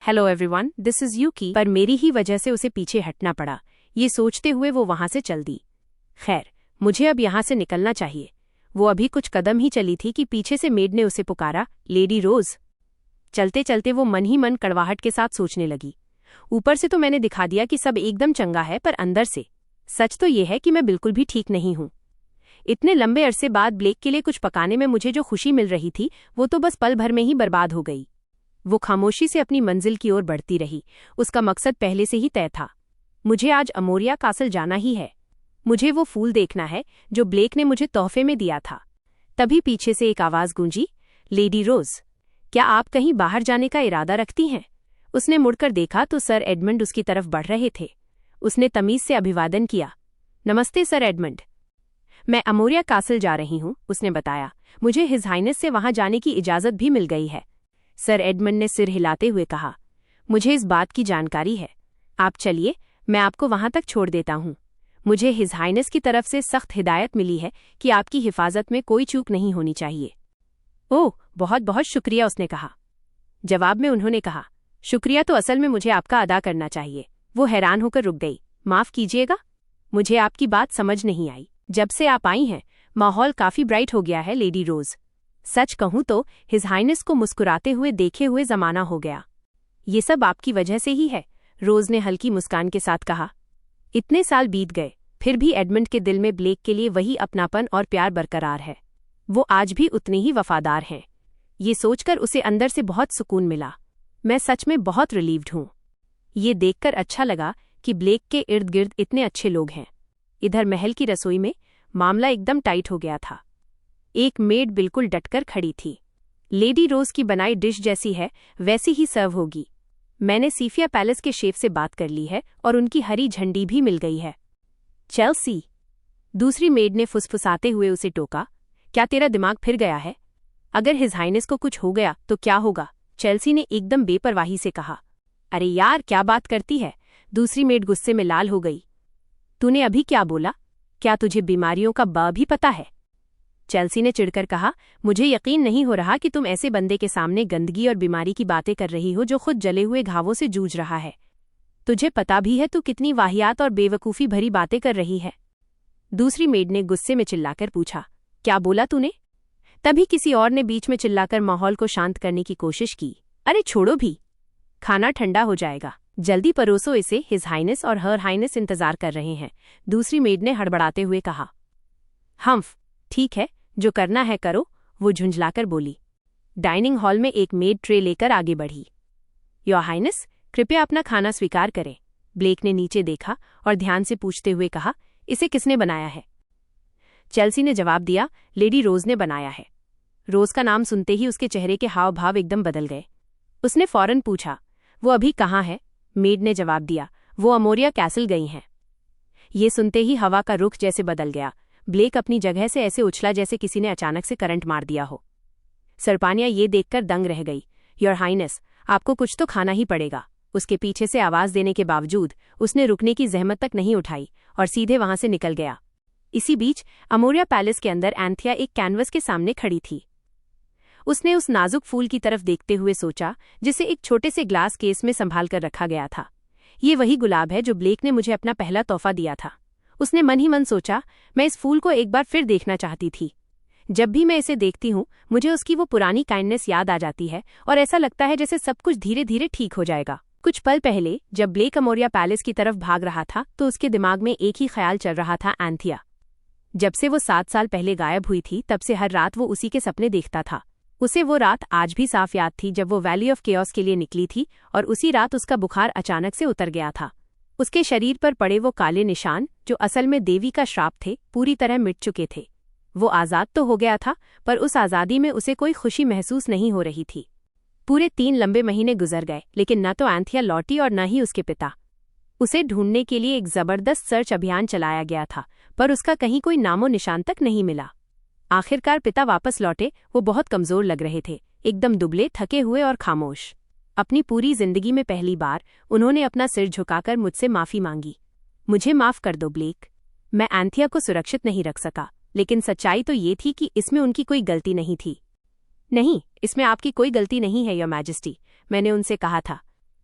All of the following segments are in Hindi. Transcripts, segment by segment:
Hello everyone, this is Yuki. पर मेरी ही वजह से उसे पीछे हटना पड़ा। ये सोचते हुए वो वहां से चल दी। खैर, मुझे अब यहाँ से निकलना चाहिए। वो अभी कुछ कदम ही चली थी कि पीछे से मेड ने उसे पुकारा, लेडी रोज। चलते चलते वो मन ही मन कड़वाहट के साथ सोचने लगी, ऊपर से तो मैंने दिखा दिया कि सब एकदम चंगा है, पर अंदर से सच तो ये है कि मैं बिल्कुल भी ठीक नहीं हूं। इतने लंबे अरसे बाद ब्लेक के लिए कुछ पकाने में मुझे जो खुशी मिल रही थी, वो तो बस पल भर में ही बर्बाद हो गई। वो खामोशी से अपनी मंजिल की ओर बढ़ती रही। उसका मकसद पहले से ही तय था। मुझे आज अमोरिया कासल जाना ही है। मुझे वो फूल देखना है जो ब्लेक ने मुझे तोहफे में दिया था। तभी पीछे से एक आवाज गूंजी, लेडी रोज, क्या आप कहीं बाहर जाने का इरादा रखती हैं? उसने मुड़कर देखा तो सर एडमंड उसकी तरफ बढ़ रहे थे। उसने तमीज से अभिवादन किया। नमस्ते सर एडमंड, मैं अमोरिया कासल जा रही हूं, उसने बताया। मुझे हिज हाइनेस से वहां जाने की इजाजत भी मिल गई है। सर एडमंड ने सिर हिलाते हुए कहा, मुझे इस बात की जानकारी है। आप चलिए, मैं आपको वहां तक छोड़ देता हूं। मुझे हिज हाइनेस की तरफ से सख्त हिदायत मिली है कि आपकी हिफाजत में कोई चूक नहीं होनी चाहिए। ओह, बहुत बहुत शुक्रिया, उसने कहा। जवाब में उन्होंने कहा, शुक्रिया तो असल में मुझे आपका अदा करना चाहिए। वो हैरान होकर रुक गई। माफ कीजिएगा, मुझे आपकी बात समझ नहीं आई। जब से आप आई हैं, माहौल काफी ब्राइट हो गया है लेडी रोज। सच कहूं तो हिज हाइनेस को मुस्कुराते हुए देखे हुए जमाना हो गया। ये सब आपकी वजह से ही है, रोज ने हल्की मुस्कान के साथ कहा। इतने साल बीत गए, फिर भी एडमंड के दिल में ब्लेक के लिए वही अपनापन और प्यार बरकरार है। वो आज भी उतने ही वफादार हैं। ये सोचकर उसे अंदर से बहुत सुकून मिला। मैं सच में बहुत रिलीव्ड हूं। ये देखकर अच्छा लगा कि ब्लेक के इर्द गिर्द इतने अच्छे लोग हैं। इधर महल की रसोई में मामला एकदम टाइट हो गया था। एक मेड बिल्कुल डटकर खड़ी थी। लेडी रोज की बनाई डिश जैसी है वैसी ही सर्व होगी। मैंने सीफिया पैलेस के शेफ से बात कर ली है और उनकी हरी झंडी भी मिल गई है। चेल्सी, दूसरी मेड ने फुसफुसाते हुए उसे टोका, क्या तेरा दिमाग फिर गया है? अगर हिज हाइनेस को कुछ हो गया तो क्या होगा? चेल्सी ने एकदम बेपरवाही से कहा। अरे यार, क्या बात करती है? दूसरी मेड गुस्से में लाल हो गई। तूने अभी क्या बोला? क्या तुझे बीमारियों का ब भी पता है? चेल्सी ने चिढ़कर कहा, मुझे यकीन नहीं हो रहा कि तुम ऐसे बंदे के सामने गंदगी और बीमारी की बातें कर रही हो जो खुद जले हुए घावों से जूझ रहा है। तुझे पता भी है तू कितनी वाहियात और बेवकूफ़ी भरी बातें कर रही है? दूसरी मेड ने गुस्से में चिल्लाकर पूछा, क्या बोला तूने? तभी किसी और ने बीच में चिल्लाकर माहौल को शांत करने की कोशिश की। अरे छोड़ो भी, खाना ठंडा हो जाएगा, जल्दी परोसो इसे, हिज हाइनेस और हर हाइनेस इंतजार कर रहे हैं, दूसरी मेड ने हड़बड़ाते हुए कहा। हम्फ, ठीक है, जो करना है करो, वो झुंझलाकर बोली। डाइनिंग हॉल में एक मेड ट्रे लेकर आगे बढ़ी। योर हाइनेस, कृपया अपना खाना स्वीकार करें। ब्लेक ने नीचे देखा और ध्यान से पूछते हुए कहा, इसे किसने बनाया है? चेल्सी ने जवाब दिया, लेडी रोज ने बनाया है। रोज का नाम सुनते ही उसके चेहरे के हाव भाव एकदम बदल गए। उसने फौरन पूछा, वो अभी कहाँ है? मेड ने जवाब दिया, वो अमोरिया कैसल गई हैं। ये सुनते ही हवा का रुख जैसे बदल गया। ब्लेक अपनी जगह से ऐसे उछला जैसे किसी ने अचानक से करंट मार दिया हो। सरपानिया ये देखकर दंग रह गई। योर हाइनेस, आपको कुछ तो खाना ही पड़ेगा। उसके पीछे से आवाज देने के बावजूद उसने रुकने की जहमत तक नहीं उठाई और सीधे वहां से निकल गया। इसी बीच अमोरिया पैलेस के अंदर एंथिया एक कैनवस के सामने खड़ी थी। उसने उस नाजुक फूल की तरफ देखते हुए सोचा, जिसे एक छोटे से ग्लास केस में संभाल कर रखा गया था। ये वही गुलाब है जो ब्लेक ने मुझे अपना पहला तोहफा दिया था। उसने मन ही मन सोचा, मैं इस फूल को एक बार फिर देखना चाहती थी। जब भी मैं इसे देखती हूँ, मुझे उसकी वो पुरानी काइंडनेस याद आ जाती है और ऐसा लगता है जैसे सब कुछ धीरे धीरे ठीक हो जाएगा। कुछ पल पहले जब ब्लेक अमोरिया पैलेस की तरफ भाग रहा था तो उसके दिमाग में एक ही ख्याल चल रहा था, एंथिया। जब से वो 7 साल पहले गायब हुई थी, तब से हर रात वो उसी के सपने देखता था। उसे वो रात आज भी साफ याद थी जब वो वैली ऑफ केओस के लिए निकली थी और उसी रात उसका बुखार अचानक से उतर गया था। उसके शरीर पर पड़े वो काले निशान, जो असल में देवी का श्राप थे, पूरी तरह मिट चुके थे। वो आज़ाद तो हो गया था, पर उस आज़ादी में उसे कोई खुशी महसूस नहीं हो रही थी। पूरे 3 लंबे महीने गुजर गए, लेकिन न तो एंथिया लौटी और न ही उसके पिता। उसे ढूंढने के लिए एक जबरदस्त सर्च अभियान चलाया गया था, पर उसका कहीं कोई नामो निशान तक नहीं मिला। आखिरकार पिता वापस लौटे। वो बहुत कमजोर लग रहे थे, एकदम दुबले, थके हुए और खामोश। अपनी पूरी जिंदगी में पहली बार उन्होंने अपना सिर झुकाकर मुझसे माफी मांगी। मुझे माफ कर दो ब्लेक, मैं एंथिया को सुरक्षित नहीं रख सका, लेकिन सच्चाई तो ये थी कि इसमें उनकी कोई गलती नहीं थी। नहीं, इसमें आपकी कोई गलती नहीं है योर मैजेस्टी, मैंने उनसे कहा था।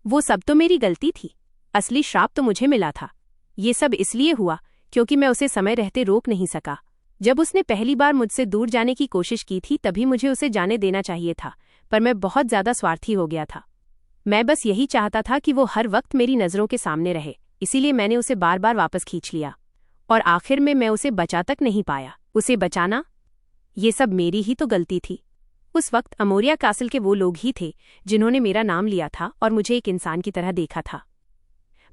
वो सब तो मेरी गलती थी। असली श्राप तो मुझे मिला था। ये सब इसलिए हुआ क्योंकि मैं उसे समय रहते रोक नहीं सका। जब उसने पहली बार मुझसे दूर जाने की कोशिश की थी तभी मुझे उसे जाने देना चाहिए था, पर मैं बहुत ज्यादा स्वार्थी हो गया था। मैं बस यही चाहता था कि वो हर वक्त मेरी नज़रों के सामने रहे, इसीलिए मैंने उसे बार बार वापस खींच लिया और आखिर में मैं उसे बचा तक नहीं पाया। उसे बचाना, ये सब मेरी ही तो गलती थी। उस वक्त अमोरिया कासल के वो लोग ही थे जिन्होंने मेरा नाम लिया था और मुझे एक इंसान की तरह देखा था।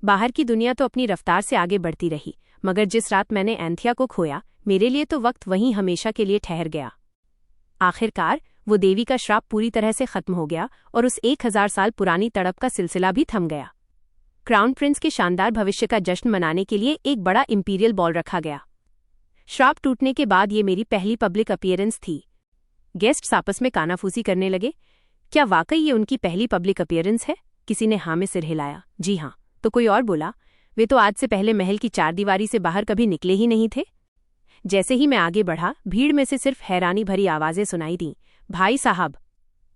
बाहर की दुनिया तो अपनी रफ्तार से आगे बढ़ती रही, मगर जिस रात मैंने एंथिया को खोया, मेरे लिए तो वक्त वहीं हमेशा के लिए ठहर गया। आखिरकार वो देवी का श्राप पूरी तरह से खत्म हो गया और उस 1000 साल पुरानी तड़प का सिलसिला भी थम गया। क्राउन प्रिंस के शानदार भविष्य का जश्न मनाने के लिए एक बड़ा इंपीरियल बॉल रखा गया। श्राप टूटने के बाद ये मेरी पहली पब्लिक अपीयरेंस थी। गेस्ट्स आपस में कानाफूसी करने लगे, क्या वाकई ये उनकी पहली पब्लिक अपीयरेंस है? किसी ने हाँ में सिर हिलाया। जी हाँ। तो कोई और बोला, वे तो आज से पहले महल की चारदीवारी से बाहर कभी निकले ही नहीं थे। जैसे ही मैं आगे बढ़ा, भीड़ में से सिर्फ हैरानी भरी आवाजें सुनाई दीं। भाई साहब,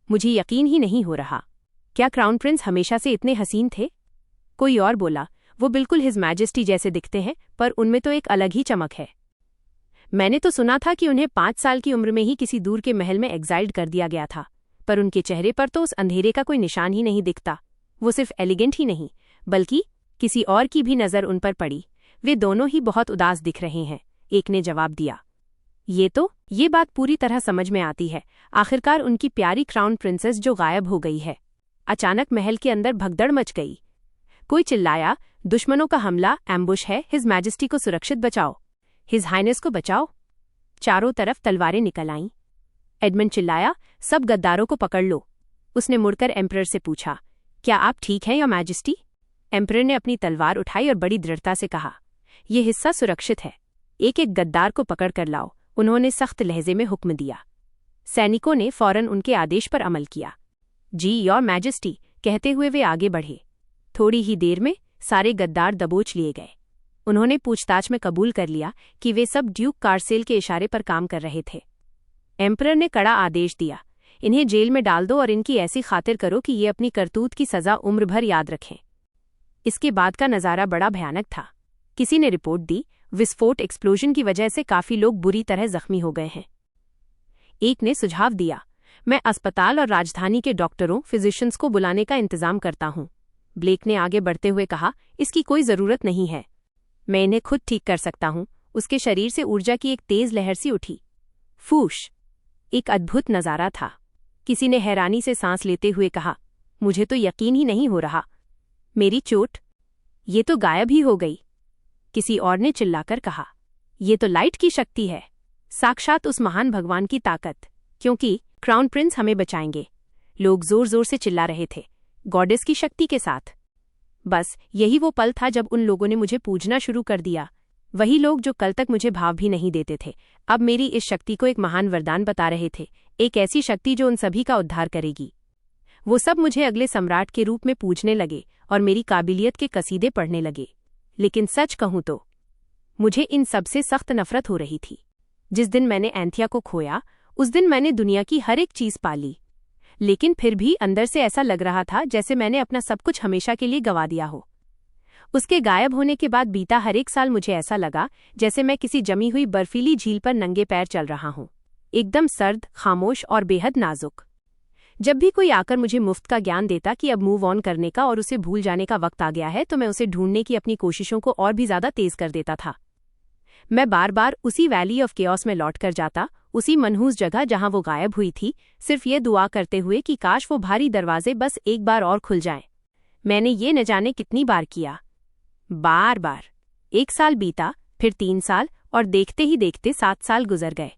मुझे यकीन ही नहीं हो रहा। क्या क्राउन प्रिंस हमेशा से इतने हसीन थे? कोई और बोला, वो बिल्कुल हिज मैजेस्टी जैसे दिखते हैं, पर उनमें तो एक अलग ही चमक है। मैंने तो सुना था कि उन्हें 5 साल की उम्र में ही किसी दूर के महल में एग्जाइल्ड कर दिया गया था, पर उनके चेहरे पर तो उस अंधेरे का कोई निशान ही नहीं दिखता। वो सिर्फ एलिगेंट ही नहीं, बल्कि किसी और की भी नज़र उन पर पड़ी। वे दोनों ही बहुत उदास दिख रहे हैं, एक ने जवाब दिया। ये बात पूरी तरह समझ में आती है। आखिरकार उनकी प्यारी क्राउन प्रिंसेस जो गायब हो गई है। अचानक महल के अंदर भगदड़ मच गई। कोई चिल्लाया, दुश्मनों का हमला, एम्बुश है, हिज मैजेस्टी को सुरक्षित बचाओ, हिज हाइनेस को बचाओ। चारों तरफ तलवारें निकल आईं। एडमंड चिल्लाया, सब गद्दारों को पकड़ लो। उसने मुड़कर एम्परर से पूछा, क्या आप ठीक हैं, योर मैजेस्टी? एम्परर ने अपनी तलवार उठाई और बड़ी दृढ़ता से कहा, यह हिस्सा सुरक्षित है। एक एक गद्दार को पकड़ कर लाओ। उन्होंने सख्त लहजे में हुक्म दिया। सैनिकों ने फौरन उनके आदेश पर अमल किया। जी योर मैजेस्टी, कहते हुए वे आगे बढ़े। थोड़ी ही देर में सारे गद्दार दबोच लिए गए। उन्होंने पूछताछ में कबूल कर लिया कि वे सब ड्यूक कार्सेल के इशारे पर काम कर रहे थे। एम्परर ने कड़ा आदेश दिया, इन्हें जेल में डाल दो और इनकी ऐसी खातिर करो कि ये अपनी करतूत की सजा उम्र भर याद रखें। इसके बाद का नज़ारा बड़ा भयानक था। किसी ने रिपोर्ट दी, विस्फोट एक्सप्लोजन की वजह से काफी लोग बुरी तरह जख्मी हो गए हैं। एक ने सुझाव दिया, मैं अस्पताल और राजधानी के डॉक्टरों, फिजिशियंस को बुलाने का इंतजाम करता हूं। ब्लेक ने आगे बढ़ते हुए कहा, इसकी कोई जरूरत नहीं है, मैं इन्हें खुद ठीक कर सकता हूं। उसके शरीर से ऊर्जा की एक तेज लहर सी उठी। फूश, एक अद्भुत नजारा था। किसी ने हैरानी से सांस लेते हुए कहा, मुझे तो यकीन ही नहीं हो रहा, मेरी चोट, ये तो गायब ही हो गई। किसी और ने चिल्लाकर कहा, ये तो लाइट की शक्ति है, साक्षात उस महान भगवान की ताकत, क्योंकि क्राउन प्रिंस हमें बचाएंगे। लोग जोर जोर से चिल्ला रहे थे, गॉडेस की शक्ति के साथ। बस यही वो पल था जब उन लोगों ने मुझे पूजना शुरू कर दिया। वही लोग जो कल तक मुझे भाव भी नहीं देते थे, अब मेरी इस शक्ति को एक महान वरदान बता रहे थे, एक ऐसी शक्ति जो उन सभी का उद्धार करेगी। वो सब मुझे अगले सम्राट के रूप में पूजने लगे और मेरी काबिलियत के कसीदे पढ़ने लगे। लेकिन सच कहूं तो मुझे इन सबसे सख्त नफरत हो रही थी। जिस दिन मैंने एंथिया को खोया, उस दिन मैंने दुनिया की हर एक चीज पाली, लेकिन फिर भी अंदर से ऐसा लग रहा था जैसे मैंने अपना सब कुछ हमेशा के लिए गंवा दिया हो। उसके गायब होने के बाद बीता हर एक साल मुझे ऐसा लगा जैसे मैं किसी जमी हुई बर्फीली झील पर नंगे पैर चल रहा हूं, एकदम सर्द, खामोश और बेहद नाजुक। जब भी कोई आकर मुझे मुफ्त का ज्ञान देता कि अब मूव ऑन करने का और उसे भूल जाने का वक्त आ गया है, तो मैं उसे ढूंढने की अपनी कोशिशों को और भी ज्यादा तेज कर देता था। मैं बार बार उसी वैली ऑफ केओस में लौट कर जाता, उसी मनहूस जगह जहां वो गायब हुई थी, सिर्फ ये दुआ करते हुए कि काश वो भारी दरवाजे बस एक बार और खुल जाएं। मैंने ये न जाने कितनी बार किया, बार बार। 1 साल बीता, फिर 3 साल, और देखते ही देखते 7 साल गुजर गए।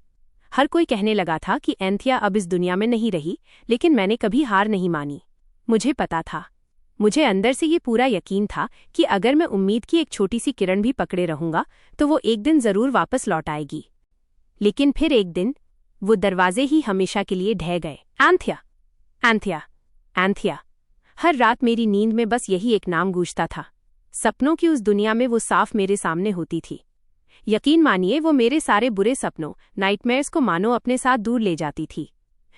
हर कोई कहने लगा था कि एंथिया अब इस दुनिया में नहीं रही, लेकिन मैंने कभी हार नहीं मानी। मुझे पता था, मुझे अंदर से ये पूरा यकीन था कि अगर मैं उम्मीद की एक छोटी सी किरण भी पकड़े रहूंगा तो वो एक दिन जरूर वापस लौट आएगी। लेकिन फिर एक दिन वो दरवाजे ही हमेशा के लिए ढह गए। एंथिया, एंथिया, एंथिया। हर रात मेरी नींद में बस यही एक नाम गूंजता था। सपनों की उस दुनिया में वो साफ मेरे सामने होती थी। यकीन मानिए, वो मेरे सारे बुरे सपनों, नाइटमेयर्स को मानो अपने साथ दूर ले जाती थी।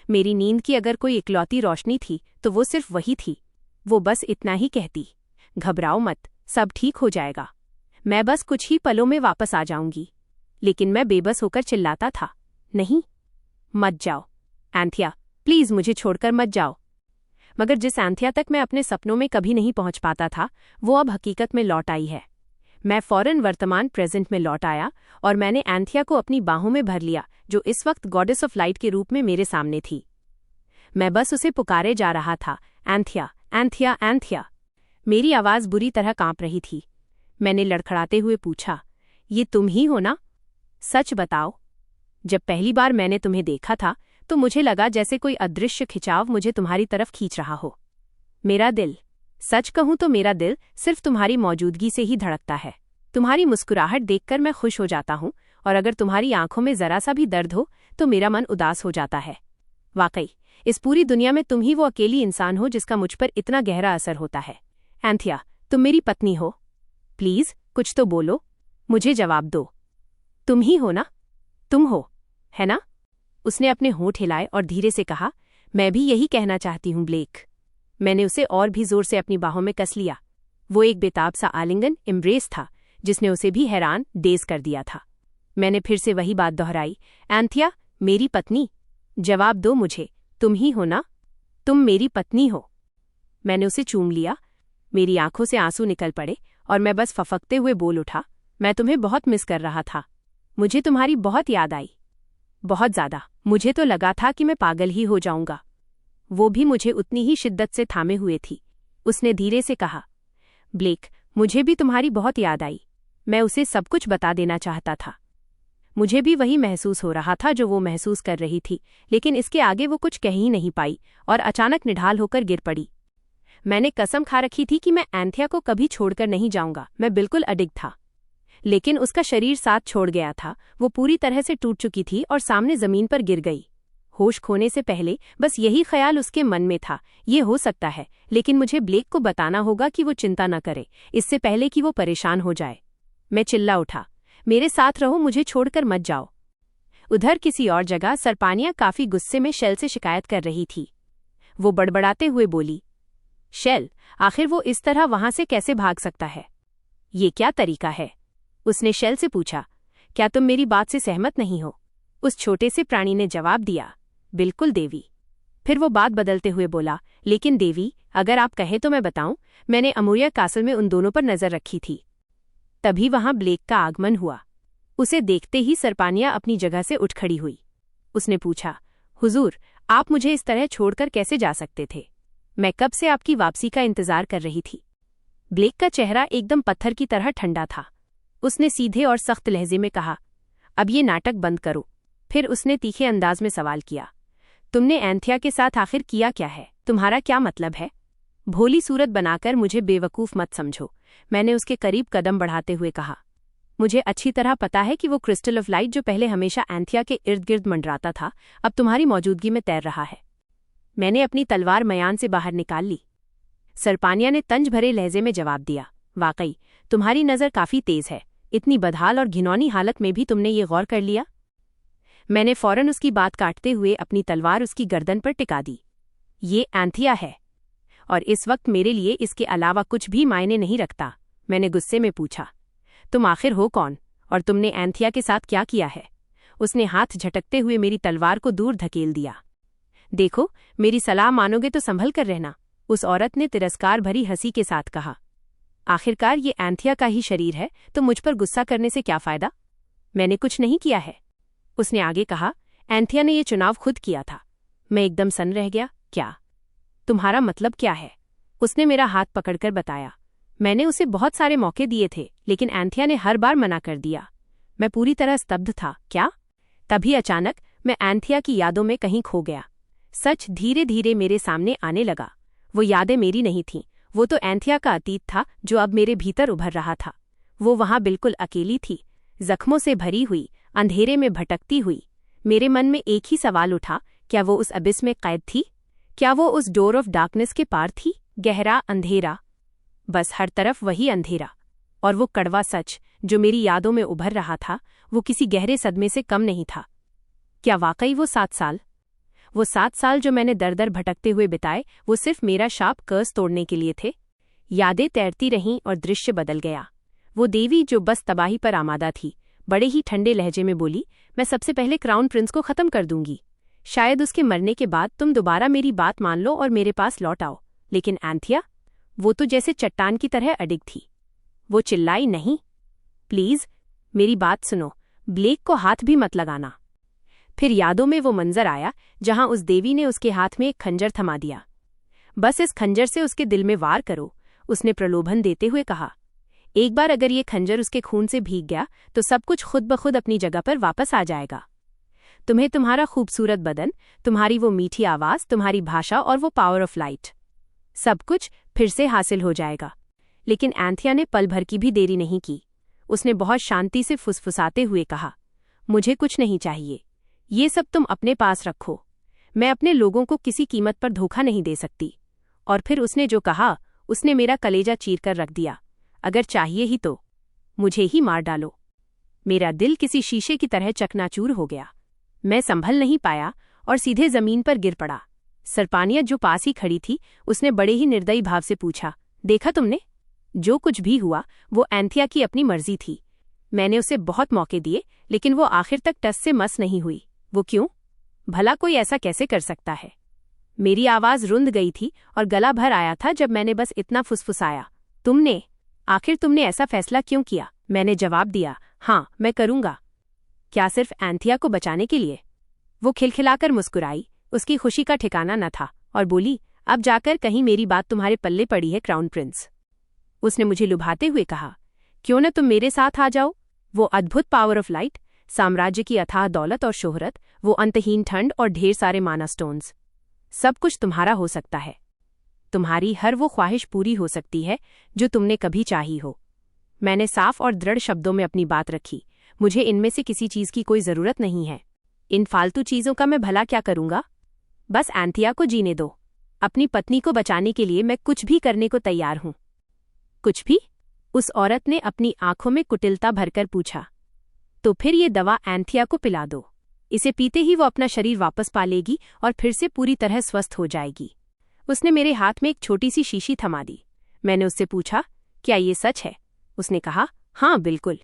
मेरी नींद की अगर कोई इकलौती रोशनी थी तो वो सिर्फ वही थी। वो बस इतना ही कहती, घबराओ मत, सब ठीक हो जाएगा, मैं बस कुछ ही पलों में वापस आ जाऊंगी। लेकिन मैं बेबस होकर चिल्लाता था, नहीं, मत जाओ एंथिया, प्लीज मुझे छोड़कर मत जाओ। मगर जिस एंथिया तक मैं अपने सपनों में कभी नहीं पहुंच पाता था, वो अब हकीकत में लौट आई है। मैं फौरन वर्तमान प्रेजेंट में लौट आया और मैंने एंथिया को अपनी बाहों में भर लिया, जो इस वक्त गॉडेस ऑफ लाइट के रूप में मेरे सामने थी। मैं बस उसे पुकारे जा रहा था, एंथिया, एंथिया, एंथिया। मेरी आवाज बुरी तरह कांप रही थी। मैंने लड़खड़ाते हुए पूछा, ये तुम ही हो ना? सच बताओ। जब पहली बार मैंने तुम्हें देखा था तो मुझे लगा जैसे कोई अदृश्य खिंचाव मुझे तुम्हारी तरफ खींच रहा हो। मेरा दिल, सच कहूं तो मेरा दिल सिर्फ तुम्हारी मौजूदगी से ही धड़कता है। तुम्हारी मुस्कुराहट देखकर मैं खुश हो जाता हूं, और अगर तुम्हारी आंखों में जरा सा भी दर्द हो तो मेरा मन उदास हो जाता है। वाकई इस पूरी दुनिया में तुम ही वो अकेली इंसान हो जिसका मुझ पर इतना गहरा असर होता है। एंथिया, तुम मेरी पत्नी हो। प्लीज कुछ तो बोलो, मुझे जवाब दो। तुम ही हो ना? तुम हो, है ना? उसने अपने होंठ हिलाए और धीरे से कहा, मैं भी यही कहना चाहती हूं ब्लेक। मैंने उसे और भी जोर से अपनी बाहों में कस लिया। वो एक बेताब सा आलिंगन, एम्ब्रेस था, जिसने उसे भी हैरान, डेज कर दिया था। मैंने फिर से वही बात दोहराई, एंथिया, मेरी पत्नी, जवाब दो मुझे, तुम ही हो ना? तुम मेरी पत्नी हो। मैंने उसे चूम लिया। मेरी आंखों से आंसू निकल पड़े और मैं बस फफकते हुए बोल उठा, मैं तुम्हें बहुत मिस कर रहा था। मुझे तुम्हारी बहुत याद आई, बहुत ज्यादा। मुझे तो लगा था कि मैं पागल ही हो जाऊंगा। वो भी मुझे उतनी ही शिद्दत से थामे हुए थी। उसने धीरे से कहा, ब्लेक, मुझे भी तुम्हारी बहुत याद आई। मैं उसे सब कुछ बता देना चाहता था। मुझे भी वही महसूस हो रहा था जो वो महसूस कर रही थी, लेकिन इसके आगे वो कुछ कह ही नहीं पाई और अचानक निढाल होकर गिर पड़ी। मैंने कसम खा रखी थी कि मैं एंथिया को कभी छोड़कर नहीं जाऊंगा। मैं बिल्कुल अडिग था, लेकिन उसका शरीर साथ छोड़ गया था। वो पूरी तरह से टूट चुकी थी और सामने जमीन पर गिर गई। होश खोने से पहले बस यही ख्याल उसके मन में था, ये हो सकता है, लेकिन मुझे ब्लेक को बताना होगा कि वो चिंता न करे, इससे पहले कि वो परेशान हो जाए। मैं चिल्ला उठा, मेरे साथ रहो, मुझे छोड़कर मत जाओ। उधर किसी और जगह सरपानिया काफी गुस्से में शेल से शिकायत कर रही थी। वो बड़बड़ाते हुए बोली, शेल, आखिर वो इस तरह वहां से कैसे भाग सकता है? ये क्या तरीका है? उसने शेल से पूछा, क्या तुम मेरी बात से सहमत नहीं हो? उस छोटे से प्राणी ने जवाब दिया, बिल्कुल देवी। फिर वो बात बदलते हुए बोला, लेकिन देवी, अगर आप कहें तो मैं बताऊं, मैंने अमूरिया कासल में उन दोनों पर नजर रखी थी। तभी वहां ब्लेक का आगमन हुआ। उसे देखते ही सरपानिया अपनी जगह से उठ खड़ी हुई। उसने पूछा, हुजूर, आप मुझे इस तरह छोड़कर कैसे जा सकते थे? मैं कब से आपकी वापसी का इंतजार कर रही थी। ब्लेक का चेहरा एकदम पत्थर की तरह ठंडा था। उसने सीधे और सख्त लहजे में कहा, अब ये नाटक बंद करो। फिर उसने तीखे अंदाज में सवाल किया, तुमने एंथिया के साथ आखिर किया क्या है? तुम्हारा क्या मतलब है? भोली सूरत बनाकर मुझे बेवकूफ मत समझो, मैंने उसके करीब कदम बढ़ाते हुए कहा। मुझे अच्छी तरह पता है कि वो क्रिस्टल ऑफ लाइट जो पहले हमेशा एंथिया के इर्द गिर्द मंडराता था, अब तुम्हारी मौजूदगी में तैर रहा है। मैंने अपनी तलवार मयान से बाहर निकाल ली। सरपानिया ने तंज भरे लहजे में जवाब दिया, वाकई तुम्हारी नज़र काफी तेज है। इतनी बदहाल और घिनौनी हालत में भी तुमने ये गौर कर लिया? मैंने फौरन उसकी बात काटते हुए अपनी तलवार उसकी गर्दन पर टिका दी। ये एंथिया है, और इस वक्त मेरे लिए इसके अलावा कुछ भी मायने नहीं रखता। मैंने गुस्से में पूछा, तुम आखिर हो कौन, और तुमने एंथिया के साथ क्या किया है? उसने हाथ झटकते हुए मेरी तलवार को दूर धकेल दिया। देखो, मेरी सलाह मानोगे तो संभल कर रहना, उस औरत ने तिरस्कार भरी हंसी के साथ कहा। आखिरकार ये एंथिया का ही शरीर है, तो मुझ पर गुस्सा करने से क्या फायदा? मैंने कुछ नहीं किया है, उसने आगे कहा। एंथिया ने यह चुनाव खुद किया था। मैं एकदम सन्न रह गया। क्या? तुम्हारा मतलब क्या है? उसने मेरा हाथ पकड़कर बताया। मैंने उसे बहुत सारे मौके दिए थे, लेकिन एंथिया ने हर बार मना कर दिया। मैं पूरी तरह स्तब्ध था। क्या? तभी अचानक मैं एंथिया की यादों में कहीं खो गया। सच धीरे धीरे मेरे सामने आने लगा। वो यादें मेरी नहीं थीं, वो तो एंथिया का अतीत था जो अब मेरे भीतर उभर रहा था। वो वहां बिल्कुल अकेली थी, जख्मों से भरी हुई, अंधेरे में भटकती हुई। मेरे मन में एक ही सवाल उठा, क्या वो उस अबिस में कैद थी? क्या वो उस डोर ऑफ डार्कनेस के पार थी? गहरा अंधेरा, बस हर तरफ वही अंधेरा। और वो कड़वा सच जो मेरी यादों में उभर रहा था, वो किसी गहरे सदमे से कम नहीं था। क्या वाकई वो 7 साल, वो 7 साल जो मैंने दर दर भटकते हुए बिताए, वो सिर्फ मेरा शाप कर्स तोड़ने के लिए थे। यादें तैरती रहीं और दृश्य बदल गया। वो देवी जो बस तबाही पर आमादा थी, बड़े ही ठंडे लहजे में बोली, मैं सबसे पहले क्राउन प्रिंस को खत्म कर दूंगी। शायद उसके मरने के बाद तुम दोबारा मेरी बात मान लो और मेरे पास लौट आओ। लेकिन एंथिया, वो तो जैसे चट्टान की तरह अडिग थी। वो चिल्लाई, नहीं, प्लीज मेरी बात सुनो, ब्लेक को हाथ भी मत लगाना। फिर यादों में वो मंजर आया जहां उस देवी ने उसके हाथ में एक खंजर थमा दिया। बस इस खंजर से उसके दिल में वार करो, उसने प्रलोभन देते हुए कहा। एक बार अगर ये खंजर उसके खून से भीग गया तो सब कुछ खुद ब खुद अपनी जगह पर वापस आ जाएगा। तुम्हें तुम्हारा खूबसूरत बदन, तुम्हारी वो मीठी आवाज, तुम्हारी भाषा और वो पावर ऑफ लाइट, सब कुछ फिर से हासिल हो जाएगा। लेकिन एंथिया ने पल भर की भी देरी नहीं की। उसने बहुत शांति से फुसफुसाते हुए कहा, मुझे कुछ नहीं चाहिए, ये सब तुम अपने पास रखो। मैं अपने लोगों को किसी कीमत पर धोखा नहीं दे सकती। और फिर उसने जो कहा, उसने मेरा कलेजा चीरकर रख दिया। अगर चाहिए ही तो मुझे ही मार डालो। मेरा दिल किसी शीशे की तरह चकनाचूर हो गया। मैं संभल नहीं पाया और सीधे जमीन पर गिर पड़ा। सरपानिया जो पास ही खड़ी थी, उसने बड़े ही निर्दयी भाव से पूछा, देखा तुमने? जो कुछ भी हुआ वो एंथिया की अपनी मर्जी थी। मैंने उसे बहुत मौके दिए, लेकिन वो आखिर तक टस से मस नहीं हुई। वो क्यों? भला कोई ऐसा कैसे कर सकता है? मेरी आवाज रुंध गई थी और गला भर आया था जब मैंने बस इतना फुसफुसाया, आखिर तुमने ऐसा फैसला क्यों किया? मैंने जवाब दिया, हाँ, मैं करूंगा। क्या सिर्फ एंथिया को बचाने के लिए? वो खिलखिलाकर मुस्कुराई, उसकी खुशी का ठिकाना न था, और बोली, अब जाकर कहीं मेरी बात तुम्हारे पल्ले पड़ी है क्राउन प्रिंस। उसने मुझे लुभाते हुए कहा, क्यों न तुम मेरे साथ आ जाओ? वो अद्भुत पावर ऑफ लाइट, साम्राज्य की अथाह दौलत और शोहरत, वो अंतहीन ठंड और ढेर सारे माना स्टोन्स, सब कुछ तुम्हारा हो सकता है। तुम्हारी हर वो ख्वाहिश पूरी हो सकती है जो तुमने कभी चाही हो। मैंने साफ और दृढ़ शब्दों में अपनी बात रखी। मुझे इनमें से किसी चीज की कोई जरूरत नहीं है। इन फालतू चीजों का मैं भला क्या करूंगा? बस एंथिया को जीने दो। अपनी पत्नी को बचाने के लिए मैं कुछ भी करने को तैयार हूं। कुछ भी? उस औरत ने अपनी आंखों में कुटिलता भरकर पूछा। तो फिर ये दवा एंथिया को पिला दो। इसे पीते ही वो अपना शरीर वापस पा लेगी और फिर से पूरी तरह स्वस्थ हो जाएगी। उसने मेरे हाथ में एक छोटी सी शीशी थमा दी। मैंने उससे पूछा, क्या ये सच है? उसने कहा, हाँ बिल्कुल।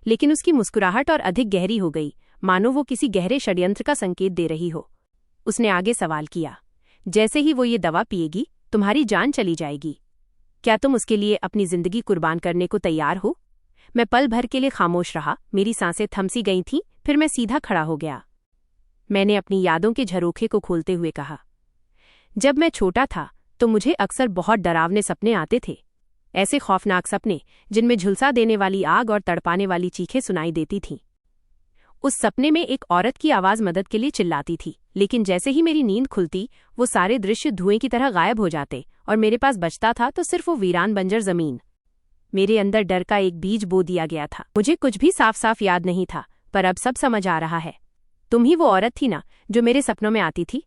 लेकिन उसकी मुस्कुराहट और अधिक गहरी हो गई, मानो वो किसी गहरे षड्यंत्र का संकेत दे रही हो। उसने आगे सवाल किया, जैसे ही वो ये दवा पिएगी तुम्हारी जान चली जाएगी। क्या तुम उसके लिए अपनी जिंदगी कुर्बान करने को तैयार हो? मैं पल भर के लिए खामोश रहा। मेरी सांसें थमसी गई थीं। फिर मैं सीधा खड़ा हो गया। मैंने अपनी यादों के झरोखे को खोलते हुए कहा, जब मैं छोटा था तो मुझे अक्सर बहुत डरावने सपने आते थे। ऐसे खौफनाक सपने जिनमें झुलसा देने वाली आग और तड़पाने वाली चीखें सुनाई देती थीं। उस सपने में एक औरत की आवाज मदद के लिए चिल्लाती थी, लेकिन जैसे ही मेरी नींद खुलती वो सारे दृश्य धुएं की तरह गायब हो जाते और मेरे पास बचता था तो सिर्फ वो वीरान बंजर जमीन। मेरे अंदर डर का एक बीज बो दिया गया था। मुझे कुछ भी साफ साफ याद नहीं था, पर अब सब समझ आ रहा है। तुम ही वो औरत थी ना जो मेरे सपनों में आती थी?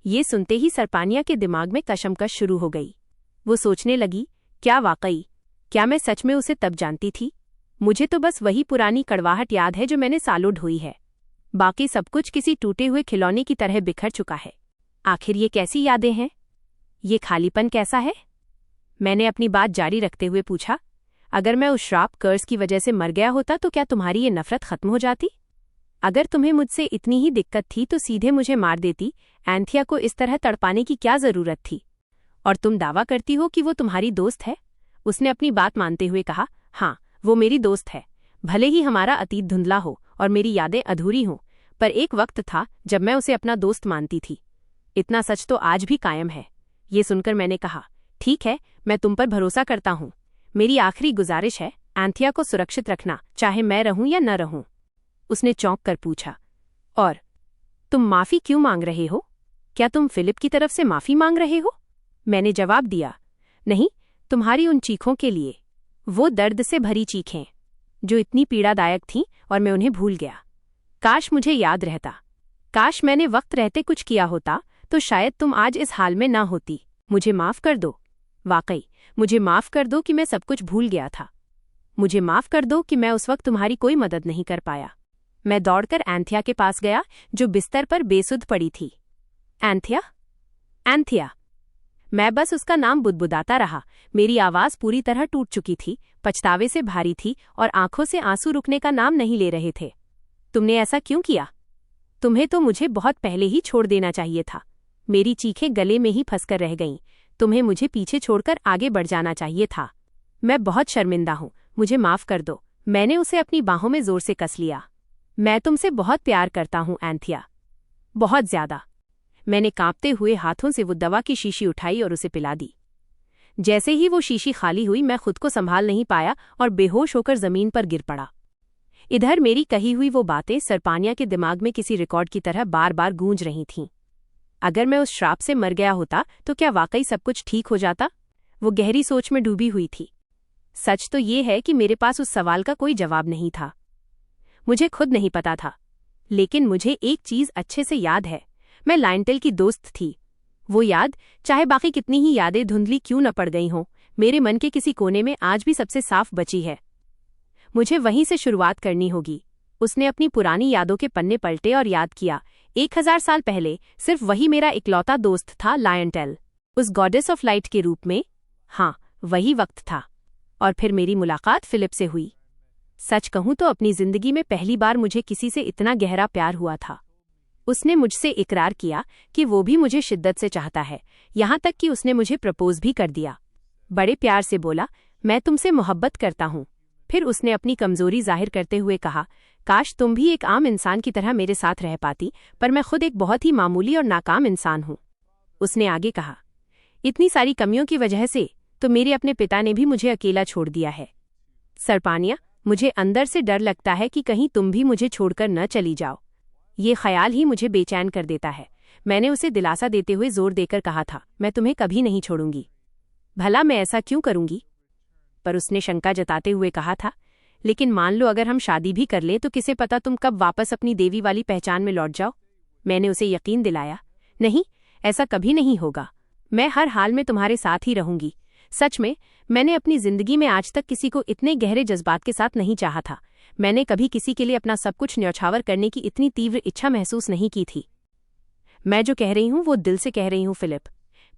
ये सुनते ही सरपानिया के दिमाग में कशमकश शुरू हो गई। वो सोचने लगी, क्या मैं सच में उसे तब जानती थी? मुझे तो बस वही पुरानी कड़वाहट याद है जो मैंने सालों ढोई है। बाकी सब कुछ किसी टूटे हुए खिलौने की तरह बिखर चुका है। आखिर ये कैसी यादें हैं? ये खालीपन कैसा है? मैंने अपनी बात जारी रखते हुए पूछा, अगर मैं उस श्राप कर्स की वजह से मर गया होता तो क्या तुम्हारी ये नफरत खत्म हो जाती? अगर तुम्हें मुझसे इतनी ही दिक्कत थी तो सीधे मुझे मार देती। एंथिया को इस तरह तड़पाने की क्या जरूरत थी? और तुम दावा करती हो कि वो तुम्हारी दोस्त है? उसने अपनी बात मानते हुए कहा, हाँ, वो मेरी दोस्त है। भले ही हमारा अतीत धुंधला हो और मेरी यादें अधूरी हों, पर एक वक्त था जब मैं उसे अपना दोस्त मानती थी। इतना सच तो आज भी कायम है। ये सुनकर मैंने कहा, ठीक है, मैं तुम पर भरोसा करता हूँ। मेरी आखिरी गुजारिश है, एंथिया को सुरक्षित रखना, चाहे मैं रहूं या न रहूं। उसने चौंक कर पूछा, और तुम माफी क्यों मांग रहे हो? क्या तुम फिलिप की तरफ से माफी मांग रहे हो? मैंने जवाब दिया, नहीं, तुम्हारी उन चीखों के लिए। वो दर्द से भरी चीखें जो इतनी पीड़ादायक थीं और मैं उन्हें भूल गया। काश मुझे याद रहता। काश मैंने वक्त रहते कुछ किया होता तो शायद तुम आज इस हाल में ना होती। मुझे माफ कर दो। वाकई, मुझे माफ कर दो कि मैं सब कुछ भूल गया था। मुझे माफ कर दो कि मैं उस वक्त तुम्हारी कोई मदद नहीं कर पाया। मैं दौड़कर एंथिया के पास गया जो बिस्तर पर बेसुध पड़ी थी। एंथिया, एंथिया। मैं बस उसका नाम बुदबुदाता रहा। मेरी आवाज पूरी तरह टूट चुकी थी, पछतावे से भारी थी और आंखों से आंसू रुकने का नाम नहीं ले रहे थे। तुमने ऐसा क्यों किया? तुम्हें तो मुझे बहुत पहले ही छोड़ देना चाहिए था। मेरी चीखें गले में ही फंसकर रह गईं। तुम्हें मुझे पीछे छोड़कर आगे बढ़ जाना चाहिए था। मैं बहुत शर्मिंदा हूँ, मुझे माफ कर दो। मैंने उसे अपनी बाहों में जोर से कस लिया। मैं तुमसे बहुत प्यार करता हूँ एंथिया, बहुत ज्यादा। मैंने कांपते हुए हाथों से वो दवा की शीशी उठाई और उसे पिला दी। जैसे ही वो शीशी खाली हुई, मैं खुद को संभाल नहीं पाया और बेहोश होकर जमीन पर गिर पड़ा। इधर मेरी कही हुई वो बातें सरपानिया के दिमाग में किसी रिकॉर्ड की तरह बार बार गूंज रही थीं। अगर मैं उस श्राप से मर गया होता तो क्या वाकई सब कुछ ठीक हो जाता? वो गहरी सोच में डूबी हुई थी। सच तो ये है कि मेरे पास उस सवाल का कोई जवाब नहीं था। मुझे खुद नहीं पता था, लेकिन मुझे एक चीज अच्छे से याद है। मैं लायंटेल की दोस्त थी। वो याद, चाहे बाकी कितनी ही यादें धुंधली क्यों न पड़ गई हों, मेरे मन के किसी कोने में आज भी सबसे साफ बची है। मुझे वहीं से शुरुआत करनी होगी। उसने अपनी पुरानी यादों के पन्ने पलटे और याद किया, 1000 साल पहले सिर्फ वही मेरा इकलौता दोस्त था, लायंटेल, उस गॉडेस ऑफ लाइट के रूप में। हाँ, वही वक्त था। और फिर मेरी मुलाकात फिलिप से हुई। सच कहूं तो अपनी जिंदगी में पहली बार मुझे किसी से इतना गहरा प्यार हुआ था। उसने मुझसे इकरार किया कि वो भी मुझे शिद्दत से चाहता है, यहाँ तक कि उसने मुझे प्रपोज भी कर दिया। बड़े प्यार से बोला, मैं तुमसे मोहब्बत करता हूँ। फिर उसने अपनी कमजोरी जाहिर करते हुए कहा, काश तुम भी एक आम इंसान की तरह मेरे साथ रह पाती, पर मैं खुद एक बहुत ही मामूली और नाकाम इंसान हूँ। उसने आगे कहा, इतनी सारी कमियों की वजह से तो मेरे अपने पिता ने भी मुझे अकेला छोड़ दिया है। सरपानिया, मुझे अंदर से डर लगता है कि कहीं तुम भी मुझे छोड़कर न चली जाओ। ये ख्याल ही मुझे बेचैन कर देता है। मैंने उसे दिलासा देते हुए जोर देकर कहा था, मैं तुम्हें कभी नहीं छोड़ूंगी। भला मैं ऐसा क्यों करूंगी? पर उसने शंका जताते हुए कहा था, लेकिन मान लो अगर हम शादी भी कर लें तो किसे पता तुम कब वापस अपनी देवी वाली पहचान में लौट जाओ। मैंने उसे यकीन दिलाया, नहीं, ऐसा कभी नहीं होगा। मैं हर हाल में तुम्हारे साथ ही रहूंगी। सच में, मैंने अपनी जिंदगी में आज तक किसी को इतने गहरे जज्बात के साथ नहीं चाहा था। मैंने कभी किसी के लिए अपना सब कुछ न्यौछावर करने की इतनी तीव्र इच्छा महसूस नहीं की थी। मैं जो कह रही हूँ वो दिल से कह रही हूँ फिलिप।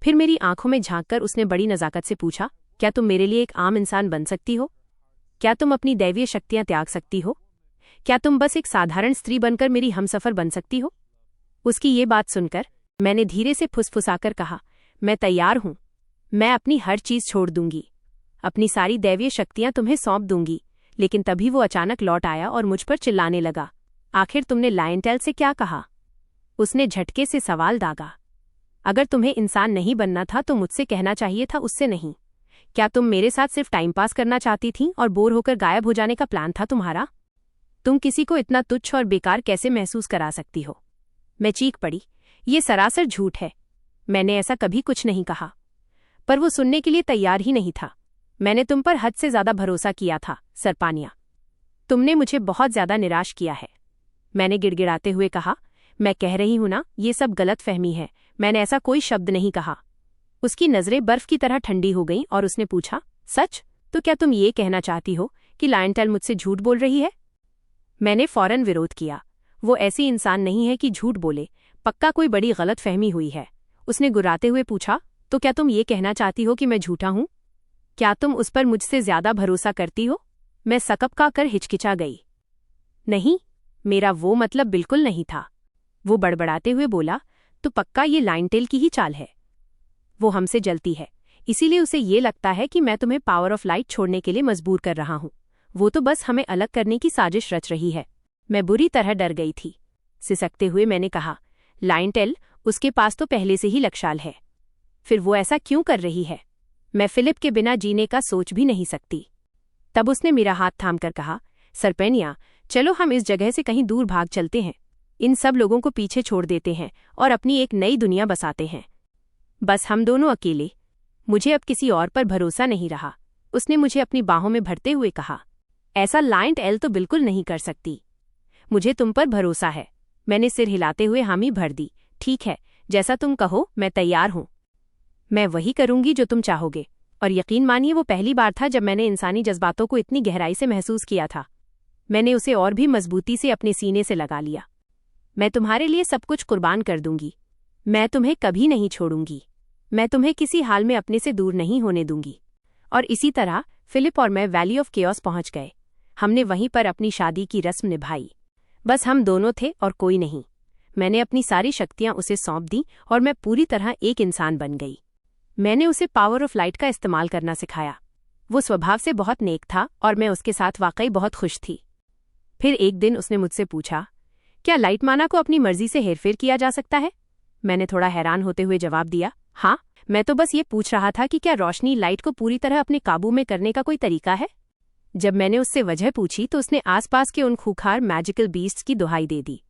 फिर मेरी आंखों में झांककर उसने बड़ी नजाकत से पूछा, क्या तुम मेरे लिए एक आम इंसान बन सकती हो? क्या तुम अपनी दैवीय शक्तियां त्याग सकती हो? क्या तुम बस एक साधारण स्त्री बनकर मेरी हमसफर बन सकती हो? उसकी ये बात सुनकर मैंने धीरे से फुसफुसाकर कहा, मैं तैयार हूं। मैं अपनी हर चीज छोड़ दूंगी, अपनी सारी दैवीय शक्तियां तुम्हें सौंप दूंगी। लेकिन तभी वो अचानक लौट आया और मुझ पर चिल्लाने लगा, आखिर तुमने लायंटेल से क्या कहा? उसने झटके से सवाल दागा, अगर तुम्हें इंसान नहीं बनना था तो मुझसे कहना चाहिए था, उससे नहीं। क्या तुम मेरे साथ सिर्फ टाइम पास करना चाहती थीं और बोर होकर गायब हो जाने का प्लान था तुम्हारा? तुम किसी को इतना तुच्छ और बेकार कैसे महसूस करा सकती हो? मैं चीख पड़ी, ये सरासर झूठ है। मैंने ऐसा कभी कुछ नहीं कहा। पर वो सुनने के लिए तैयार ही नहीं था। मैंने तुम पर हद से ज्यादा भरोसा किया था सरपानिया। तुमने मुझे बहुत ज्यादा निराश किया है। मैंने गिड़गिड़ाते हुए कहा, मैं कह रही हूं ना, ये सब गलत फहमी है। मैंने ऐसा कोई शब्द नहीं कहा। उसकी नजरें बर्फ की तरह ठंडी हो गईं और उसने पूछा, सच? तो क्या तुम ये कहना चाहती हो कि लायंटेल मुझसे झूठ बोल रही है? मैंने फौरन विरोध किया, वो ऐसी इंसान नहीं है कि झूठ बोले, पक्का कोई बड़ी गलत फहमी हुई है। उसने गुर्राते हुए पूछा, तो क्या तुम ये कहना चाहती हो कि मैं झूठा हूं? क्या तुम उस पर मुझसे ज्यादा भरोसा करती हो? मैं सकपका कर हिचकिचा गई। नहीं, मेरा वो मतलब बिल्कुल नहीं था। वो बड़बड़ाते हुए बोला, तो पक्का ये लायंटेल की ही चाल है। वो हमसे जलती है, इसीलिए उसे ये लगता है कि मैं तुम्हें पावर ऑफ लाइट छोड़ने के लिए मजबूर कर रहा हूं। वो तो बस हमें अलग करने की साजिश रच रही है। मैं बुरी तरह डर गई थी। सिसकते हुए मैंने कहा, लायंटेल, उसके पास तो पहले से ही लक्षाल है। फिर वो ऐसा क्यों कर रही है? मैं फिलिप के बिना जीने का सोच भी नहीं सकती। तब उसने मेरा हाथ थामकर कहा, सरपेनिया, चलो हम इस जगह से कहीं दूर भाग चलते हैं। इन सब लोगों को पीछे छोड़ देते हैं और अपनी एक नई दुनिया बसाते हैं। बस हम दोनों अकेले। मुझे अब किसी और पर भरोसा नहीं रहा। उसने मुझे अपनी बाहों में भरते हुए कहा, ऐसा लायंटेल तो बिल्कुल नहीं कर सकती। मुझे तुम पर भरोसा है। मैंने सिर हिलाते हुए हामी भर दी। ठीक है, जैसा तुम कहो, मैं तैयार हूं। मैं वही करूंगी जो तुम चाहोगे। और यकीन मानिए, वो पहली बार था जब मैंने इंसानी जज्बातों को इतनी गहराई से महसूस किया था। मैंने उसे और भी मजबूती से अपने सीने से लगा लिया। मैं तुम्हारे लिए सब कुछ कुर्बान कर दूंगी। मैं तुम्हें कभी नहीं छोड़ूंगी। मैं तुम्हें किसी हाल में अपने से दूर नहीं होने दूंगी। और इसी तरह फिलिप और मैं वैली ऑफ केओस पहुंच गए। हमने वहीं पर अपनी शादी की रस्म निभाई। बस हम दोनों थे और कोई नहीं। मैंने अपनी सारी शक्तियां उसे सौंप दी और मैं पूरी तरह एक इंसान बन गई। मैंने उसे पावर ऑफ लाइट का इस्तेमाल करना सिखाया। वो स्वभाव से बहुत नेक था और मैं उसके साथ वाकई बहुत खुश थी। फिर एक दिन उसने मुझसे पूछा, क्या लाइट माना को अपनी मर्जी से हेरफेर किया जा सकता है? मैंने थोड़ा हैरान होते हुए जवाब दिया, हाँ, मैं तो बस ये पूछ रहा था कि क्या रोशनी लाइट को पूरी तरह अपने काबू में करने का कोई तरीका है? जब मैंने उससे वजह पूछी तो उसने आसपास के उन खूंखार मैजिकल बीस्ट्स की दुहाई दे दी।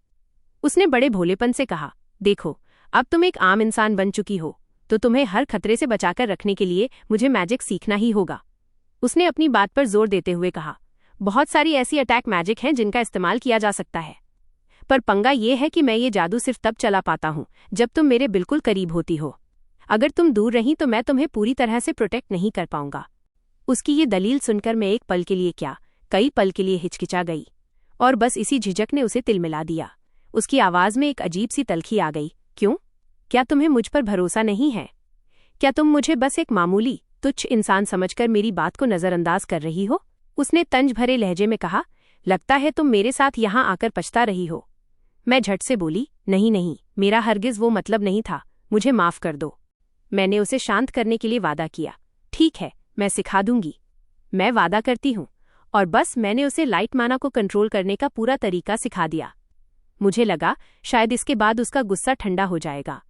उसने बड़े भोलेपन से कहा, देखो, अब तुम एक आम इंसान बन चुकी हो, तो तुम्हें हर खतरे से बचाकर रखने के लिए मुझे मैजिक सीखना ही होगा। उसने अपनी बात पर जोर देते हुए कहा, बहुत सारी ऐसी अटैक मैजिक हैं जिनका इस्तेमाल किया जा सकता है, पर पंगा ये है कि मैं ये जादू सिर्फ तब चला पाता हूँ जब तुम मेरे बिल्कुल करीब होती हो। अगर तुम दूर रही तो मैं तुम्हें पूरी तरह से प्रोटेक्ट नहीं कर पाऊंगा। उसकी ये दलील सुनकर मैं एक पल के लिए क्या, कई पल के लिए हिचकिचा गई, और बस इसी झिझक ने उसे तिलमिला दिया। उसकी आवाज में एक अजीब सी तलखी आ गई, क्यों? क्या तुम्हें मुझ पर भरोसा नहीं है? क्या तुम मुझे बस एक मामूली, तुच्छ इंसान समझकर मेरी बात को नजरअंदाज कर रही हो? उसने तंज भरे लहजे में कहा, लगता है तुम मेरे साथ यहाँ आकर पछता रही हो। मैं झट से बोली, नहीं नहीं, मेरा हरगिज वो मतलब नहीं था, मुझे माफ कर दो। मैंने उसे शांत करने के लिए वादा किया, ठीक है, मैं सिखा दूंगी, मैं वादा करती हूँ। और बस मैंने उसे लाइट माना को कंट्रोल करने का पूरा तरीका सिखा दिया। मुझे लगा शायद इसके बाद उसका गुस्सा ठंडा हो जाएगा,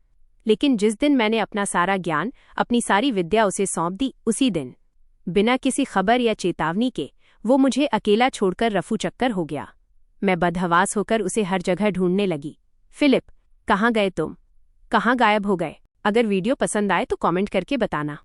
लेकिन जिस दिन मैंने अपना सारा ज्ञान, अपनी सारी विद्या उसे सौंप दी, उसी दिन बिना किसी खबर या चेतावनी के वो मुझे अकेला छोड़कर रफू चक्कर हो गया। मैं बदहवास होकर उसे हर जगह ढूंढने लगी। फिलिप, कहाँ गए तुम? कहाँ गायब हो गए? अगर वीडियो पसंद आए तो कमेंट करके बताना।